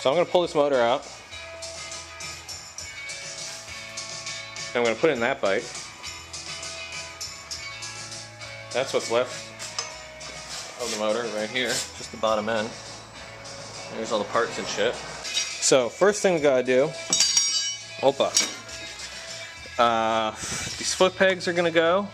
So I'm going to pull this motor out. And I'm going to put it in that bike. That's what's left of the motor right here, just the bottom end. There's all the parts and shit. So first thing we gotta do, these foot pegs are gonna go.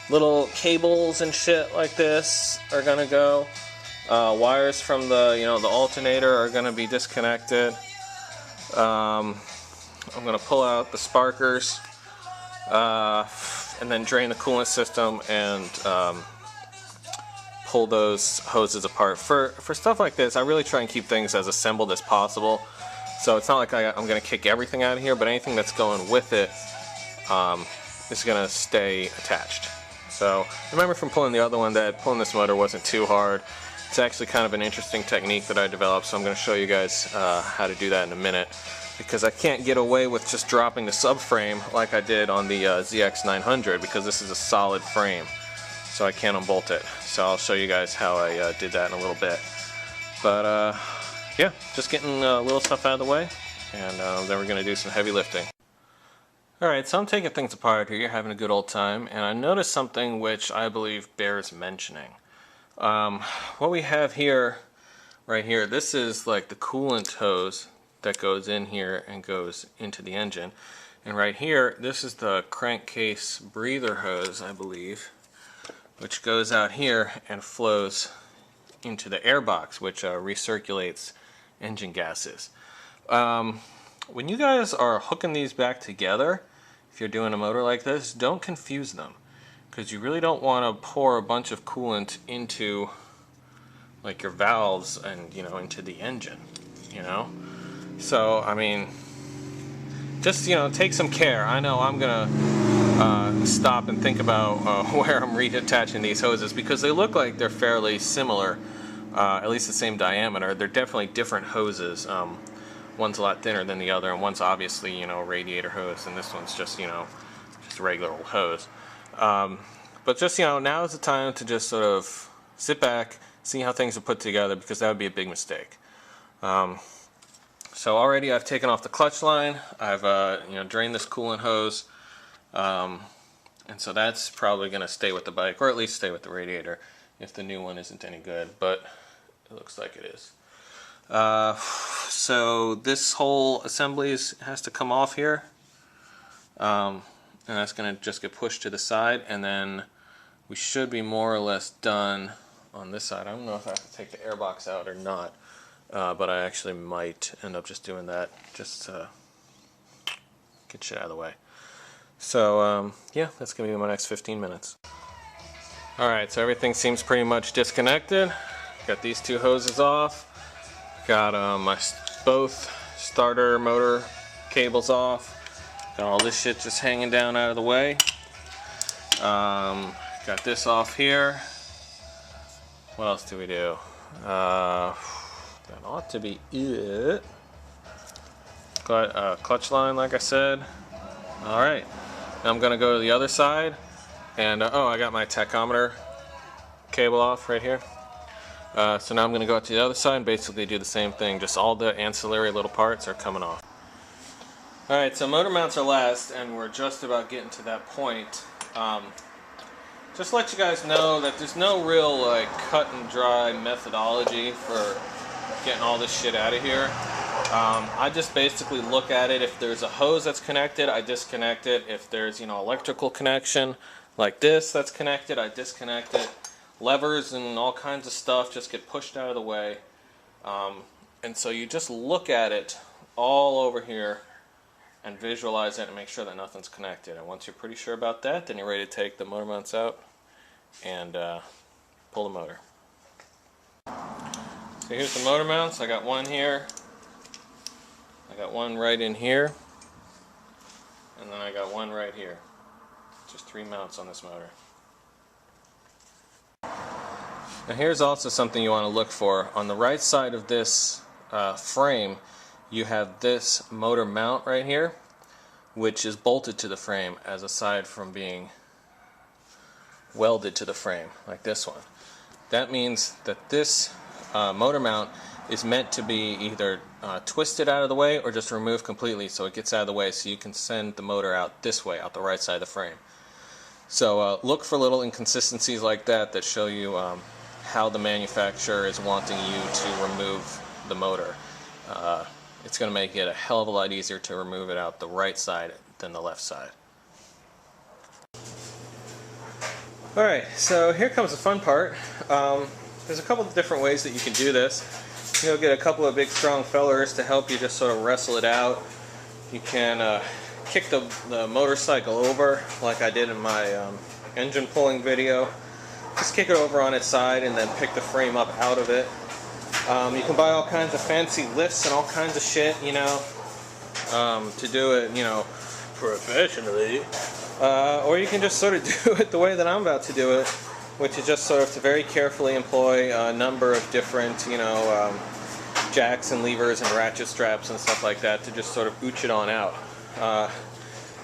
Little cables and shit like this are gonna go. Wires from the the alternator are gonna be disconnected. I'm gonna pull out the sparkers. And then drain the coolant system and pull those hoses apart. For stuff like this, I really try and keep things as assembled as possible. So it's not like I'm going to kick everything out of here, but anything that's going with it is going to stay attached. So remember from pulling the other one that pulling this motor wasn't too hard. It's actually kind of an interesting technique that I developed, so I'm going to show you guys how to do that in a minute. Because I can't get away with just dropping the subframe like I did on the ZX900 because this is a solid frame, so I can't unbolt it. So I'll show you guys how I did that in a little bit. But yeah, just getting little stuff out of the way, and then we're going to do some heavy lifting. Alright, so I'm taking things apart here, having a good old time, and I noticed something which I believe bears mentioning. What we have here, right here, this is like the coolant hose that goes in here and goes into the engine, and right here this is the crankcase breather hose, I believe, which goes out here and flows into the airbox, which recirculates engine gases. When you guys are hooking these back together, if you're doing a motor like this, don't confuse them, because you really don't want to pour a bunch of coolant into like your valves and into the engine, So, I mean, just, take some care. I know I'm going to stop and think about where I'm reattaching these hoses, because they look like they're fairly similar, at least the same diameter. They're definitely different hoses. One's a lot thinner than the other, and one's obviously, a radiator hose, and this one's just, just a regular old hose. But just, now is the time to just sort of sit back, see how things are put together, because that would be a big mistake. So already I've taken off the clutch line, I've drained this coolant hose, and so that's probably going to stay with the bike, or at least stay with the radiator if the new one isn't any good, but it looks like it is. So this whole assembly has to come off here, and that's going to just get pushed to the side, and then we should be more or less done on this side. I don't know if I have to take the airbox out or not. But I actually might end up just doing that, just to get shit out of the way. So, yeah, that's going to be my next 15 minutes. Alright, so everything seems pretty much disconnected. Got these two hoses off. Got my both starter motor cables off. Got all this shit just hanging down out of the way. Got this off here. What else do we do? That ought to be it. Got clutch line, like I said. Alright, now I'm going to go to the other side, and oh, I got my tachometer cable off right here. So now I'm going to go out to the other side and basically do the same thing, just all the ancillary little parts are coming off. Alright, so motor mounts are last, and we're just about getting to that point. Just to let you guys know that there's no real like cut and dry methodology for getting all this shit out of here. I just basically look at it. If there's a hose that's connected, I disconnect it. If there's electrical connection like this that's connected, I disconnect it. Levers and all kinds of stuff just get pushed out of the way. And so you just look at it all over here and visualize it and make sure that nothing's connected. And once you're pretty sure about that, then you're ready to take the motor mounts out and pull the motor. So here's the motor mounts. I got one here, I got one right in here, and then I got one right here. Just 3 mounts on this motor. Now here's also something you want to look for. On the right side of this frame, you have this motor mount right here, which is bolted to the frame as aside from being welded to the frame like this one. That means that this motor mount is meant to be either twisted out of the way or just removed completely so it gets out of the way so you can send the motor out this way, out the right side of the frame. So look for little inconsistencies like that that show you how the manufacturer is wanting you to remove the motor. It's going to make it a hell of a lot easier to remove it out the right side than the left side. Alright, so here comes the fun part. There's a couple of different ways that you can do this. You'll get a couple of big strong fellers to help you just sort of wrestle it out. You can kick the motorcycle over like I did in my engine pulling video. Just kick it over on its side and then pick the frame up out of it. You can buy all kinds of fancy lifts and all kinds of shit, you know, to do it, you know, professionally. Or you can just sort of do it the way that I'm about to do it, which is just sort of to very carefully employ a number of different, you know, jacks and levers and ratchet straps and stuff like that to just sort of ooch it on out.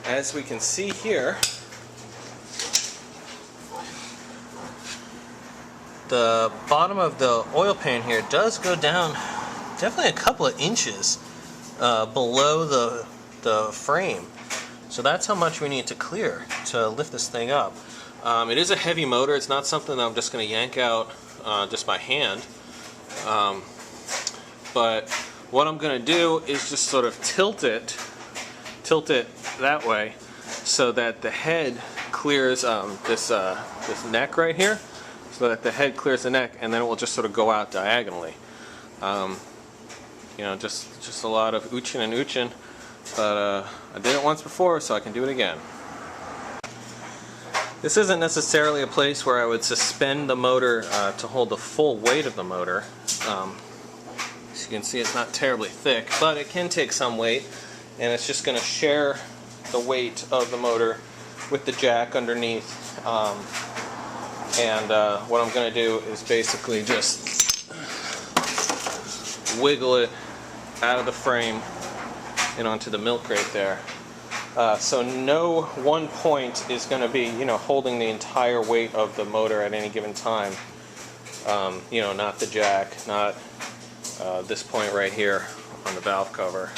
As we can see here, the bottom of the oil pan here does go down definitely a couple of inches below the frame. So that's how much we need to clear to lift this thing up. It is a heavy motor. It's not something that I'm just going to yank out just by hand. But what I'm going to do is just sort of tilt it that way so that the head clears this neck right here, so that the head clears the neck, and then it will just sort of go out diagonally. You know, just a lot of ooching and ooching, but I did it once before, so I can do it again. This isn't necessarily a place where I would suspend the motor to hold the full weight of the motor. As you can see, it's not terribly thick, but it can take some weight, and it's just going to share the weight of the motor with the jack underneath. What I'm going to do is basically just wiggle it out of the frame and onto the milk crate there. So no one point is going to be, you know, holding the entire weight of the motor at any given time. You know, not the jack, not this point right here on the valve cover.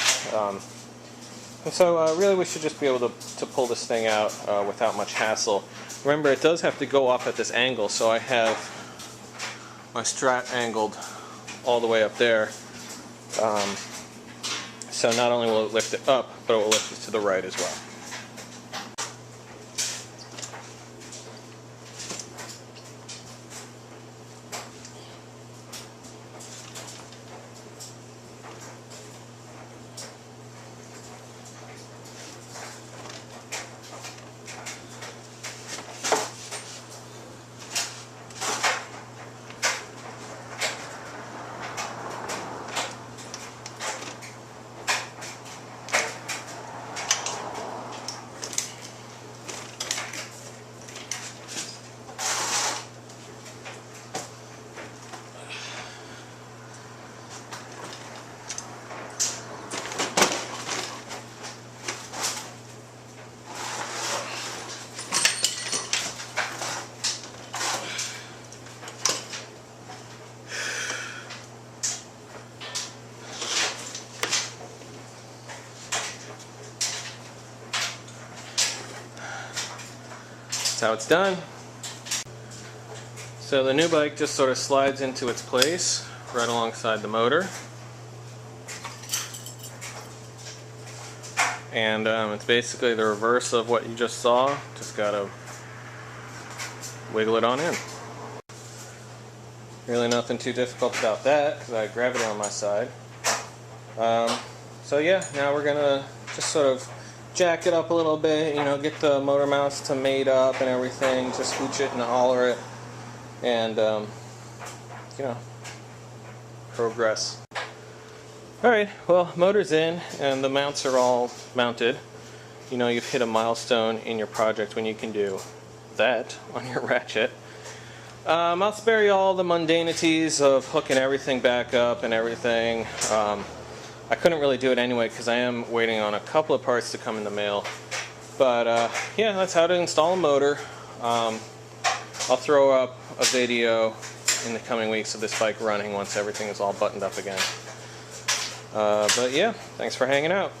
And so really we should just be able to pull this thing out without much hassle. Remember, it does have to go up at this angle, so I have my strap angled all the way up there. So not only will it lift it up, but it will lift it to the right as well. How it's done. So the new bike just sort of slides into its place right alongside the motor, and it's basically the reverse of what you just saw. Just gotta wiggle it on in. Really nothing too difficult about that because I have gravity on my side. So yeah, now we're gonna just sort of jack it up a little bit, you know, get the motor mounts to mate up and everything, just scooch it and holler it, and you know, progress. Alright, well, motor's in and the mounts are all mounted. You know, you've hit a milestone in your project when you can do that on your ratchet. I'll spare you all the mundanities of hooking everything back up and everything. I couldn't really do it anyway because I am waiting on a couple of parts to come in the mail. But yeah, that's how to install a motor. I'll throw up a video in the coming weeks of this bike running once everything is all buttoned up again. But yeah, thanks for hanging out.